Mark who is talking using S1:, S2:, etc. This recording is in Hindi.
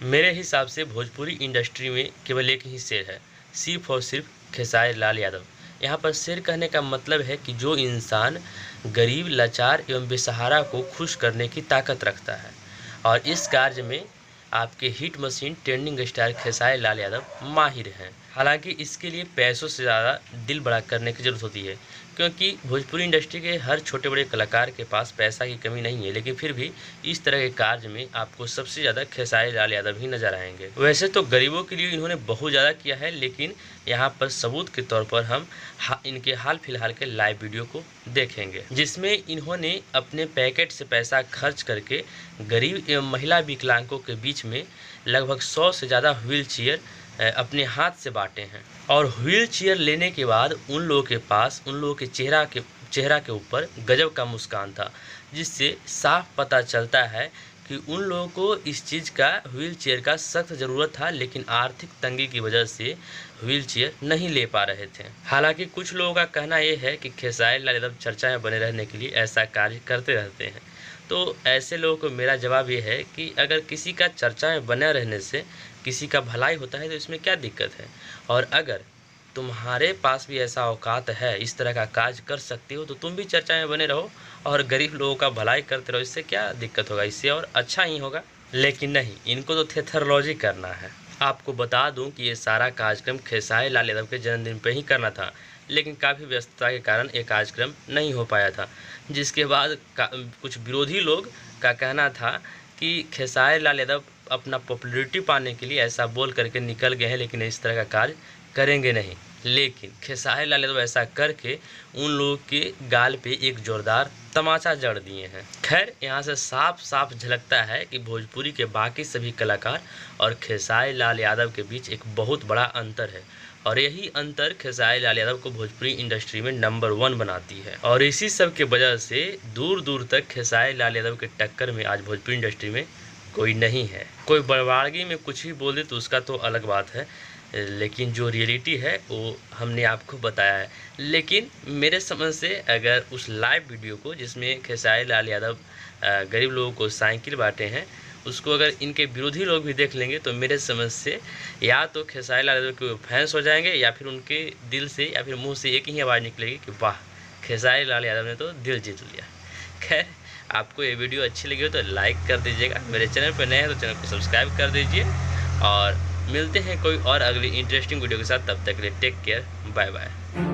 S1: मेरे हिसाब से भोजपुरी इंडस्ट्री में केवल एक ही शेर है, सिर्फ और सिर्फ खेसारी लाल यादव। यहाँ पर शेर कहने का मतलब है कि जो इंसान गरीब, लाचार एवं बेसहारा को खुश करने की ताकत रखता है। और इस कार्य में आपके hit machine trending star Khesari Lal Yadav माहिर हैं। हालांकि इसके लिए पैसों से ज़्यादा दिल बड़ा करने की ज़रूरत होती है, क्योंकि भोजपुरी इंडस्ट्री के हर छोटे बड़े कलाकार के पास पैसा की कमी नहीं है, लेकिन फिर भी इस तरह के कार्य में आपको सबसे ज़्यादा खेसारी लाल यादव ही नजर आएंगे। वैसे तो गरीबों के लिए इन्होंने बहुत ज़्यादा किया है, लेकिन यहाँ पर सबूत के तौर पर हम इनके हाल फिलहाल के लाइव वीडियो को देखेंगे, जिसमें इन्होंने अपने पैकेट से पैसा खर्च करके गरीब एवं महिला विकलांगों के बीच में लगभग 100 से ज़्यादा व्हील चेयर अपने हाथ से बांटे हैं। और व्हील चेयर लेने के बाद उन लोगों के पास उन लोगों के चेहरा के ऊपर गजब का मुस्कान था, जिससे साफ पता चलता है कि उन लोगों को इस चीज़ का व्हील चेयर का सख्त ज़रूरत था, लेकिन आर्थिक तंगी की वजह से व्हील चेयर नहीं ले पा रहे थे। हालांकि कुछ लोगों का कहना यह है कि खेसारी लाल यादव चर्चा में बने रहने के लिए ऐसा कार्य करते रहते हैं। तो ऐसे लोगों को मेरा जवाब ये है कि अगर किसी का चर्चा में बने रहने से किसी का भलाई होता है तो इसमें क्या दिक्कत है। और अगर तुम्हारे पास भी ऐसा औकात है, इस तरह का कार्य कर सकते हो, तो तुम भी चर्चा में बने रहो और गरीब लोगों का भलाई करते रहो। इससे क्या दिक्कत होगा, इससे और अच्छा ही होगा। लेकिन नहीं, इनको तो थेथरोलॉजी करना है। आपको बता दूं कि ये सारा कार्यक्रम खेसारी लाल यादव के जन्मदिन पर ही करना था, लेकिन काफ़ी व्यस्तता के कारण ये कार्यक्रम नहीं हो पाया था, जिसके बाद कुछ विरोधी लोग का कहना था कि खेसारी लाल यादव अपना पॉपुलैरिटी पाने के लिए ऐसा बोल करके निकल गए हैं, लेकिन इस तरह का कार्य करेंगे नहीं। लेकिन खेसारी लाल यादव ऐसा करके उन लोगों के गाल पे एक जोरदार तमाचा जड़ दिए हैं। खैर, यहाँ से साफ साफ झलकता है कि भोजपुरी के बाकी सभी कलाकार और खेसारी लाल यादव के बीच एक बहुत बड़ा अंतर है, और यही अंतर खेसारी लाल यादव को भोजपुरी इंडस्ट्री में नंबर 1 बनाती है। और इसी सब के वजह से दूर दूर तक खेसारी लाल यादव के टक्कर में आज भोजपुरी इंडस्ट्री में कोई नहीं है। कोई बड़वाड़गी में कुछ भी बोल दे तो उसका तो अलग बात है, लेकिन जो रियलिटी है वो हमने आपको बताया है। लेकिन मेरे समझ से अगर उस लाइव वीडियो को जिसमें खेसारी लाल यादव गरीब लोगों को साइकिल बांटे हैं, उसको अगर इनके विरोधी लोग भी देख लेंगे तो मेरे समझ से या तो खेसारी लाल यादव के फैंस हो जाएंगे, या फिर उनके दिल से या फिर मुंह से एक ही आवाज़ निकलेगी कि वाह, खेसारी लाल यादव ने तो दिल जीत लिया। खैर, आपको ये वीडियो अच्छी लगी हो तो लाइक कर दीजिएगा। मेरे चैनल पर नए हैं तो चैनल को सब्सक्राइब कर दीजिए, और मिलते हैं कोई और अगली इंटरेस्टिंग वीडियो के साथ। तब तक के लिए टेक केयर, बाय बाय।